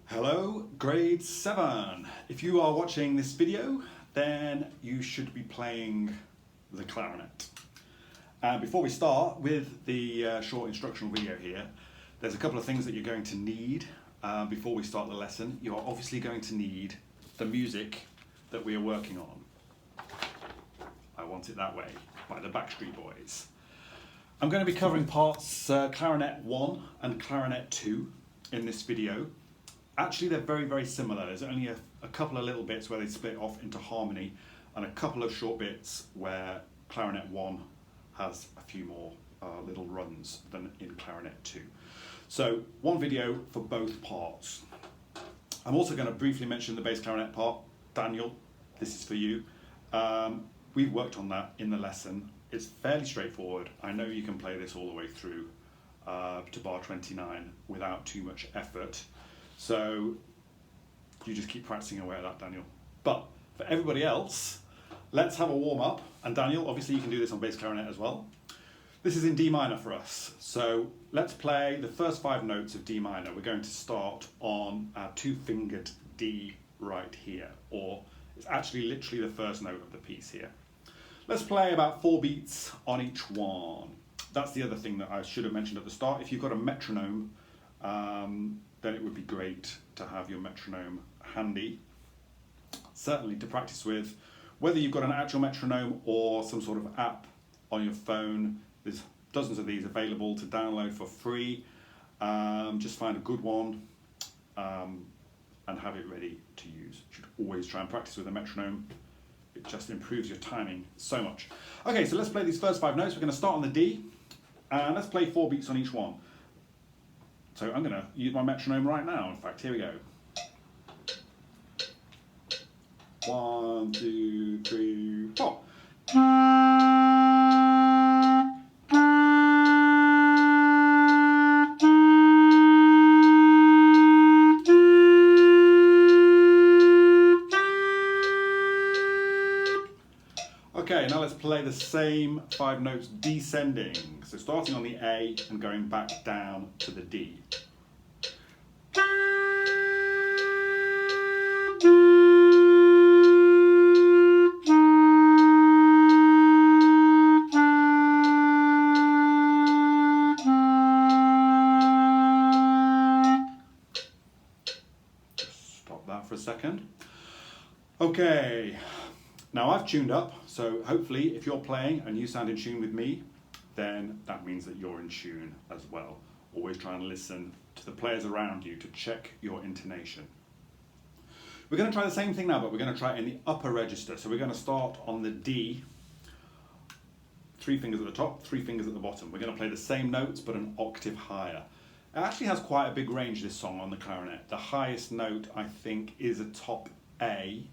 Hello, grade 7. If you are watching this video, then you should be playing the clarinet. Before we start with the short instructional video here, there's a couple of things that you're going to need before we start the lesson. You're obviously going to need the music that we are working on. I Want It That Way by the Backstreet Boys. I'm going to be covering parts Clarinet 1 and Clarinet 2 in this video. Actually, they're very, very similar. There's only a couple of little bits where they split off into harmony and a couple of short bits where Clarinet 1 has a few more little runs than in Clarinet 2. So, one video for both parts. I'm also going to briefly mention the bass clarinet part. Daniel, this is for you. We've worked on that in the lesson. It's fairly straightforward. I know you can play this all the way through to bar 29 without too much effort. So you just keep practicing away at that, Daniel. But for everybody else, let's have a warm up. And Daniel, obviously you can do this on bass clarinet as well. This is in D minor for us. So let's play the first 5 notes of D minor. We're going to start on our 2-fingered D right here, or it's actually literally the first note of the piece here. Let's play about 4 beats on each one. That's the other thing that I should have mentioned at the start. If you've got a metronome, then it would be great to have your metronome handy. Certainly to practice with, whether you've got an actual metronome or some sort of app on your phone. There's dozens of these available to download for free. Just find a good one and have it ready to use. You should always try and practice with a metronome. It just improves your timing so much. Okay, so let's play these first 5 notes. We're going to start on the D, and let's play 4 beats on each one. So I'm going to use my metronome right now. In fact, here we go. 1, 2, 3, 4. Okay, now let's play the same 5 notes descending. So starting on the A and going back down to the D. Just stop that for a second. Okay. Now I've tuned up, so hopefully if you're playing and you sound in tune with me, then that means that you're in tune as well. Always try and listen to the players around you to check your intonation. We're going to try the same thing now, but we're going to try it in the upper register. So we're going to start on the D, 3 fingers at the top, 3 fingers at the bottom. We're going to play the same notes, but an octave higher. It actually has quite a big range, this song, on the clarinet. The highest note, I think, is a top A.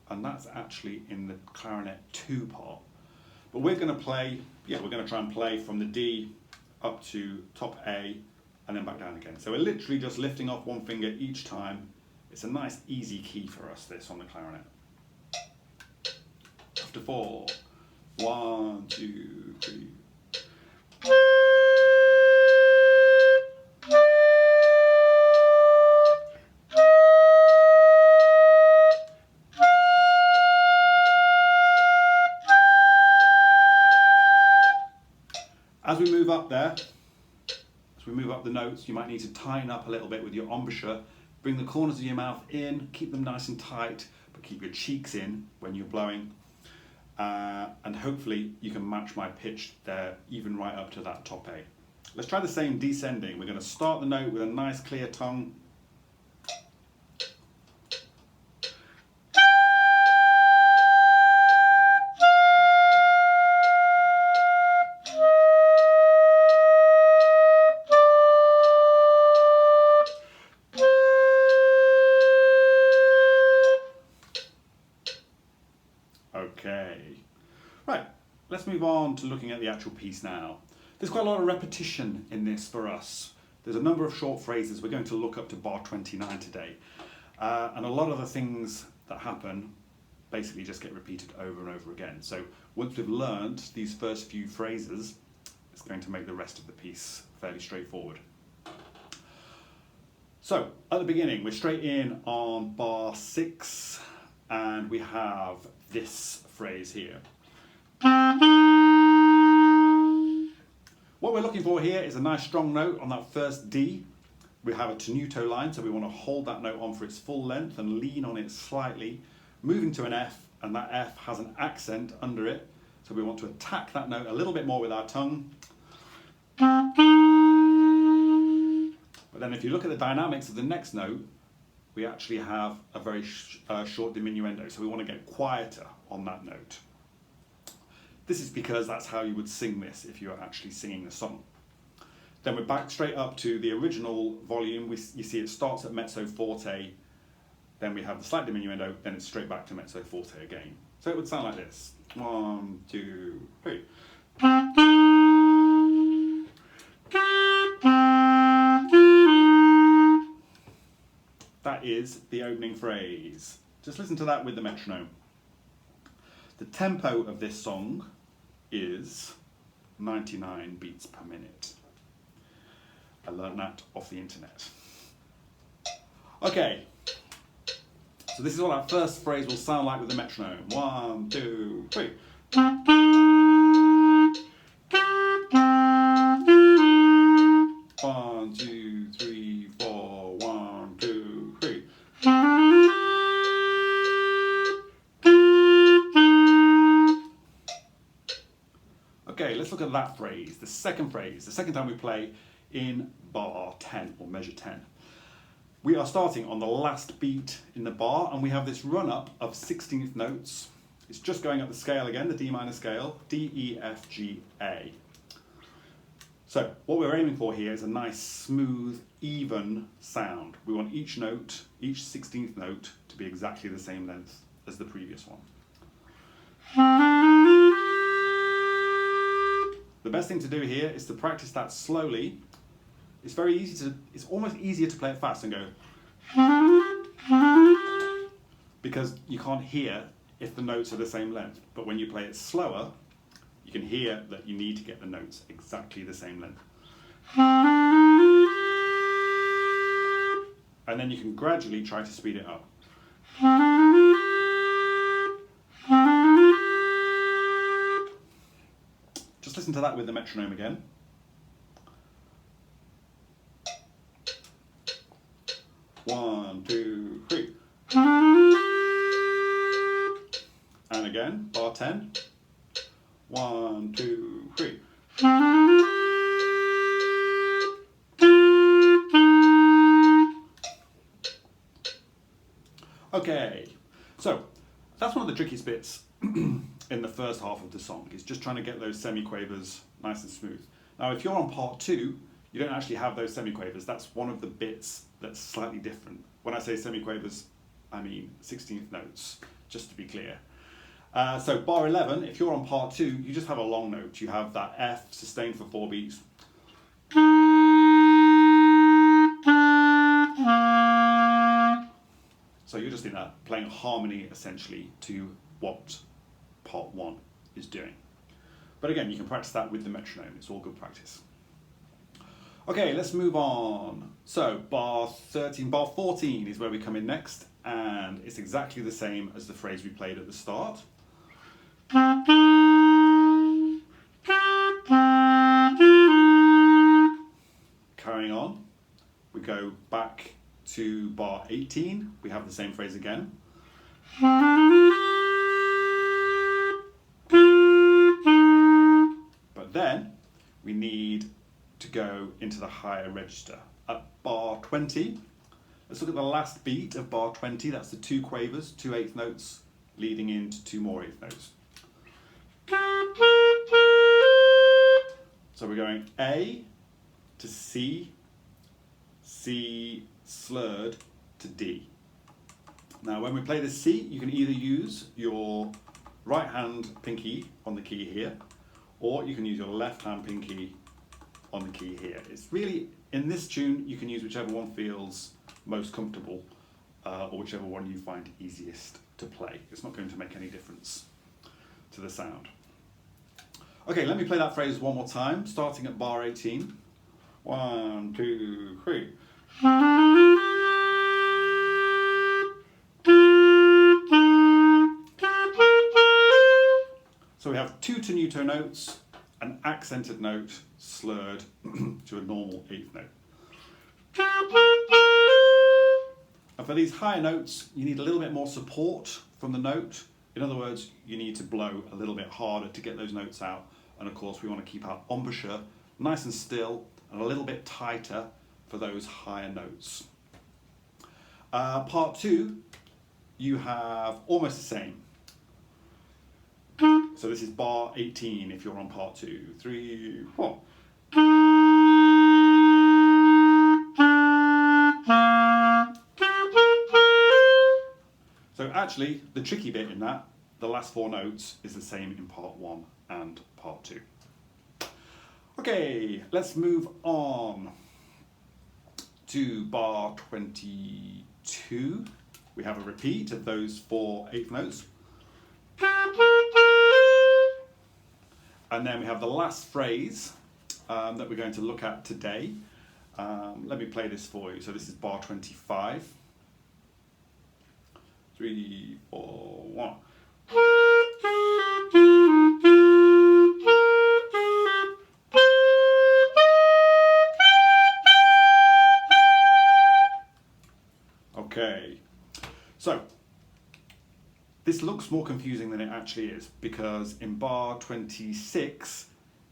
And that's actually in the Clarinet 2 part. But we're going to play, we're going to try and play from the D up to top A and then back down again. So we're literally just lifting off 1 finger each time. It's a nice easy key for us, this, on the clarinet. After 4, 1, 2, 3. As we move up there, as we move up the notes, you might need to tighten up a little bit with your embouchure. Bring the corners of your mouth in, keep them nice and tight, but keep your cheeks in when you're blowing. And hopefully you can match my pitch there, even right up to that top A. Let's try the same descending. We're going to start the note with a nice clear tongue. Okay, right, let's move on to looking at the actual piece now. There's quite a lot of repetition in this for us. There's a number of short phrases. We're going to look up to bar 29 today. And a lot of the things that happen basically just get repeated over and over again. So once we've learned these first few phrases, it's going to make the rest of the piece fairly straightforward. So at the beginning, we're straight in on bar 6, and we have this phrase here. What we're looking for here is a nice strong note on that first D. We have a tenuto line, so we want to hold that note on for its full length and lean on it slightly, moving to an F, and that F has an accent under it, so we want to attack that note a little bit more with our tongue. But then if you look at the dynamics of the next note, we actually have a very short diminuendo, so we want to get quieter on that note. This is because that's how you would sing this if you were actually singing the song. Then we're back straight up to the original volume. You see it starts at mezzo forte, then we have the slight diminuendo, then it's straight back to mezzo forte again. So it would sound like this. 1, 2, 3. That is the opening phrase. Just listen to that with the metronome. The tempo of this song is 99 beats per minute. I learned that off the internet. Okay, so this is what our first phrase will sound like with the metronome. 1, 2, 3. 1, 2, 3, 4. 1, 2, 3. Okay, let's look at that phrase, the second phrase, the second time we play in bar 10 or measure 10. We are starting on the last beat in the bar, and we have this run up of 16th notes. It's just going up the scale again, the D minor scale, D, E, F, G, A. So what we're aiming for here is a nice, smooth, even sound. We want each note, each 16th note, to be exactly the same length as the previous one. The best thing to do here is to practice that slowly. It's very easy to, it's almost easier to play it fast and go, because you can't hear if the notes are the same length. But when you play it slower, you can hear that you need to get the notes exactly the same length. And then you can gradually try to speed it up. Just listen to that with the metronome again. One, 2, 3. And again, bar 10. 1, 2, 3. Okay, so that's one of the trickiest bits in the first half of the song, is just trying to get those semiquavers nice and smooth. Now, if you're on part 2, you don't actually have those semiquavers. That's one of the bits that's slightly different. When I say semiquavers, I mean 16th notes, just to be clear. So bar 11, if you're on part 2, you just have a long note. You have that F sustained for 4 beats. So you're just in that, playing harmony essentially to what part 1 is doing. But again, you can practice that with the metronome. It's all good practice. Okay, let's move on. So bar 13, bar 14 is where we come in next, and it's exactly the same as the phrase we played at the start. Carrying on, we go back to bar 18, we have the same phrase again. But then we need to go into the higher register. At bar 20, let's look at the last beat of bar 20, that's the 2 quavers, 2 8th notes, leading into 2 more 8th notes. So we're going A to C, C slurred to D. Now when we play the C, you can either use your right hand pinky on the key here, or you can use your left hand pinky on the key here. It's really, in this tune, you can use whichever one feels most comfortable, or whichever one you find easiest to play. It's not going to make any difference to the sound. Okay, let me play that phrase one more time, starting at bar 18. 1, 2, 3. have two tenuto notes, an accented note slurred to a normal eighth note. And for these higher notes, you need a little bit more support from the note. In other words, you need to blow a little bit harder to get those notes out. And of course, we want to keep our embouchure nice and still and a little bit tighter for those higher notes. Part 2, you have almost the same. So this is bar 18 if you're on part 2. 3, 4. So actually, the tricky bit in that, the last 4 notes, is the same in part 1 and part 2. Okay, let's move on to bar 22. We have a repeat of those 4 eighth notes. And then we have the last phrase that we're going to look at today. Let me play this for you. So this is bar 25. 3, 4, 1. Okay, so this looks more confusing than it actually is, because in bar 26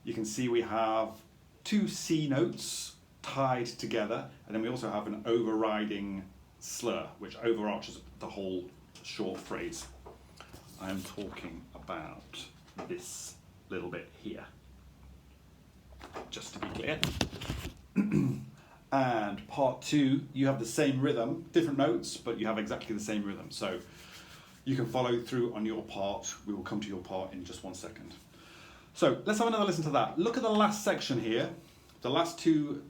you can see we have 2 C notes tied together, and then we also have an overriding slur which overarches the whole short phrase. I'm talking about this little bit here, just to be clear. And part 2, you have the same rhythm, different notes, but you have exactly the same rhythm. So you can follow through on your part. We will come to your part in just 1 second. So let's have another listen to that. Look at the last section here, the last two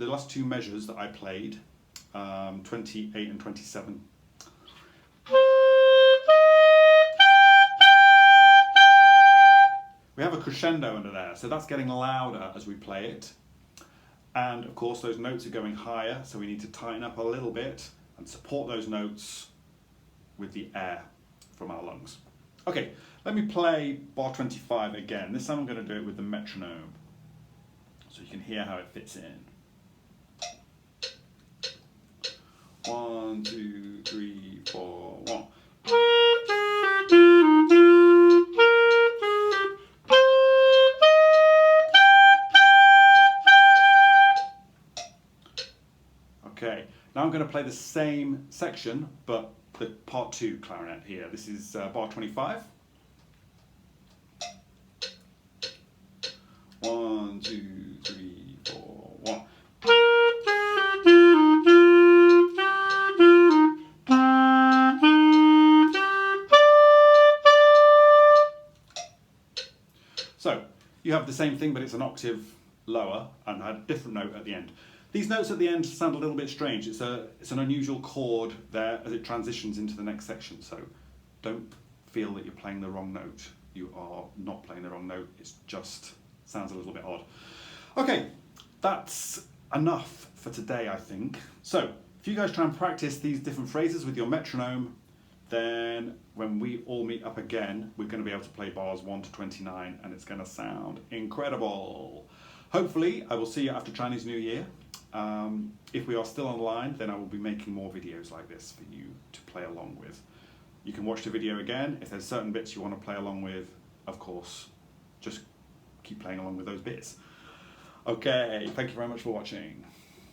measures that I played, 28 and 27. We have a crescendo under there, so that's getting louder as we play it. And of course those notes are going higher, so we need to tighten up a little bit and support those notes with the air from our lungs. Okay, let me play bar 25 again. This time I'm going to do it with the metronome, so you can hear how it fits in. 1, 2, 3, 4, 1. Okay, now I'm going to play the same section, but the part 2 clarinet here. This is bar 25. 1, 2, 3, 4, 1. So you have the same thing, but it's an octave lower and a different note at the end. These notes at the end sound a little bit strange. It's an unusual chord there as it transitions into the next section. So don't feel that you're playing the wrong note. You are not playing the wrong note. It just sounds a little bit odd. Okay, that's enough for today, I think. So if you guys try and practice these different phrases with your metronome, then when we all meet up again, we're going to be able to play bars 1 to 29, and it's going to sound incredible. Hopefully, I will see you after Chinese New Year. If we are still online, then I will be making more videos like this for you to play along with. You can watch the video again. If there's certain bits you want to play along with, of course, just keep playing along with those bits. Okay, thank you very much for watching.